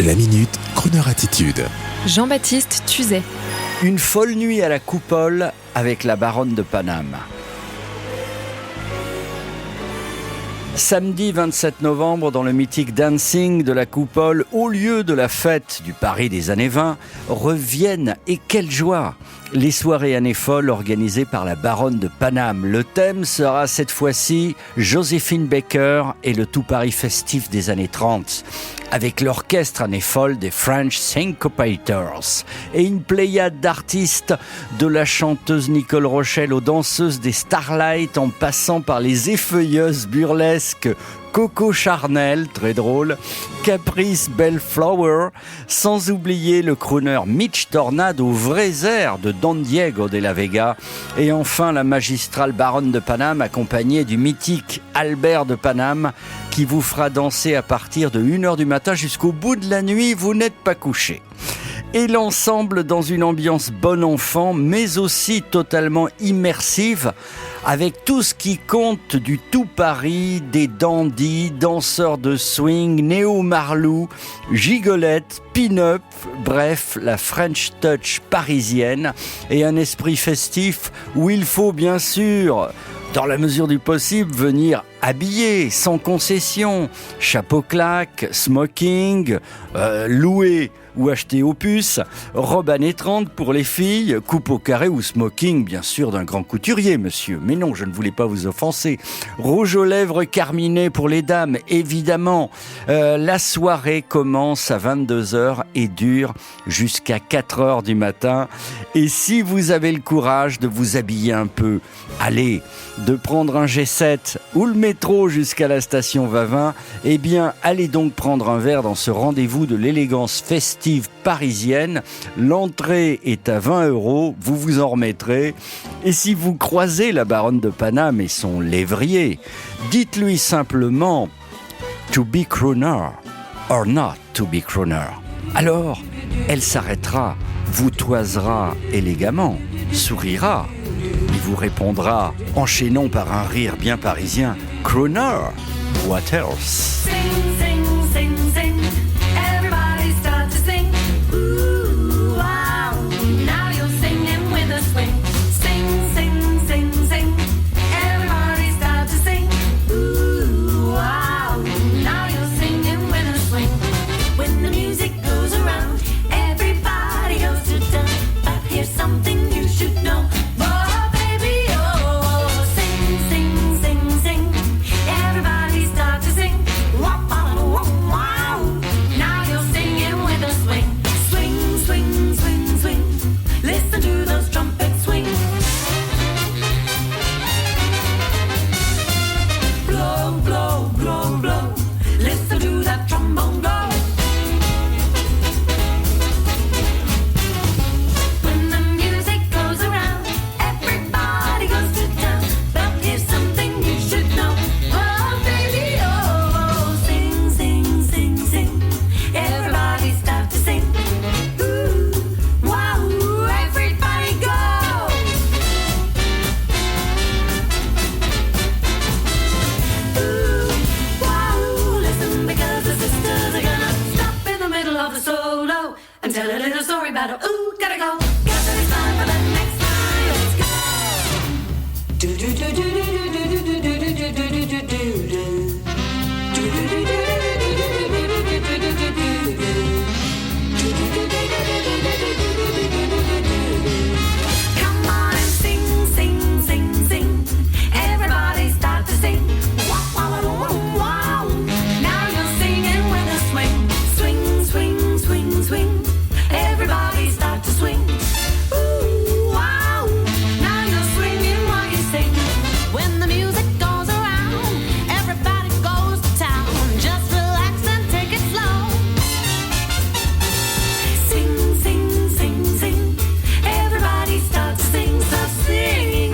La Minute Crooner Attitude. Jean-Baptiste Tuzet. Une folle nuit à la coupole avec la baronne de Paname. Samedi 27 novembre, dans le mythique dancing de la coupole, au lieu de la fête du Paris des années 20, reviennent, et quelle joie, les soirées années folles organisées par la baronne de Paname. Le thème sera cette fois-ci Joséphine Baker et le tout Paris festif des années 30, avec l'orchestre années folles des French Syncopators et une pléiade d'artistes, de la chanteuse Nicole Rochelle aux danseuses des Starlight, en passant par les effeuilleuses burlesques Coco Charnel, très drôle, Caprice Bellflower, sans oublier le crooner Mitch Tornade aux vrais airs de Don Diego de la Vega, et enfin la magistrale baronne de Paname accompagnée du mythique Albert de Paname qui vous fera danser à partir de 1h du matin jusqu'au bout de la nuit, vous n'êtes pas couché. Et l'ensemble dans une ambiance bon enfant, mais aussi totalement immersive, avec tout ce qui compte du tout Paris, des dandys, danseurs de swing, néo-marlou, gigolettes, pin-up, bref, la French touch parisienne et un esprit festif où il faut bien sûr, dans la mesure du possible, venir habillé, sans concession, chapeau claque, smoking, loué ou acheté aux puces, robe années 30 pour les filles, coupe au carré ou smoking, bien sûr, d'un grand couturier, monsieur. Mais non, je ne voulais pas vous offenser. Rouge aux lèvres carminé pour les dames, évidemment. La soirée commence à 22h et dure jusqu'à 4h du matin. Et si vous avez le courage de vous habiller un peu, allez, de prendre un G7 ou le métro jusqu'à la station Vavin, eh bien, allez donc prendre un verre dans ce rendez-vous de l'élégance festive parisienne. L'entrée est à 20 €, vous vous en remettrez. Et si vous croisez la baronne de Paname et son lévrier, dites-lui simplement « to be crooner or not to be crooner ». Alors, elle s'arrêtera, vous toisera élégamment, sourira, il vous répondra, enchaînant par un rire bien parisien, « crooner, what else ?» Sing, sing, sing, sing. Everybody start to sing. Ooh, wow. Now you're singing with a swing. Sing, sing, sing, sing. Everybody start to sing. Ooh, wow. Now you're singing with a swing. When the music goes around, everybody goes to town. But here's something you should know. Oh, baby, oh, sing, sing, sing, sing. Everybody start to sing. Wow, wow, wow. Now you're singing with a swing. Swing, swing, swing, swing. Listen to those trumpets swing. Blow, blow, blow, blow. Listen to that trombone blow. When the music goes around, everybody goes to town. But here's something you should know. Oh, baby, oh, sing, sing, sing, sing. Everybody start to sing. Ooh, wow, everybody go. Ooh, wow, listen, because the sisters are gonna stop in the middle of the solo and tell a little story about a ooh, gotta go. Guess it's time for the next line. Let's go. Do do do do do do do do do do do do do do do. Do do do do do do do do do do do do do. Come on and sing, sing, sing, sing. Everybody start to sing. Wow, wow, wow, wow. Now you're singing with a swing. Swing, swing, swing, swing. Everybody start to swing. Ooh, wow. Now you're swinging while you sing. When the music goes around, everybody goes to town. Just relax and take it slow. Sing, sing, sing, sing. Everybody start to sing. Stop singing.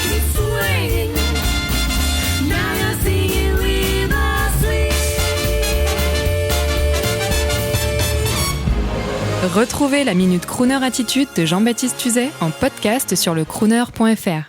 Keep swinging. Now you're singing with a swing. Retrouvez la Minute Crooner Attitude de Jean-Baptiste Tuzet en podcast sur le crooner.fr.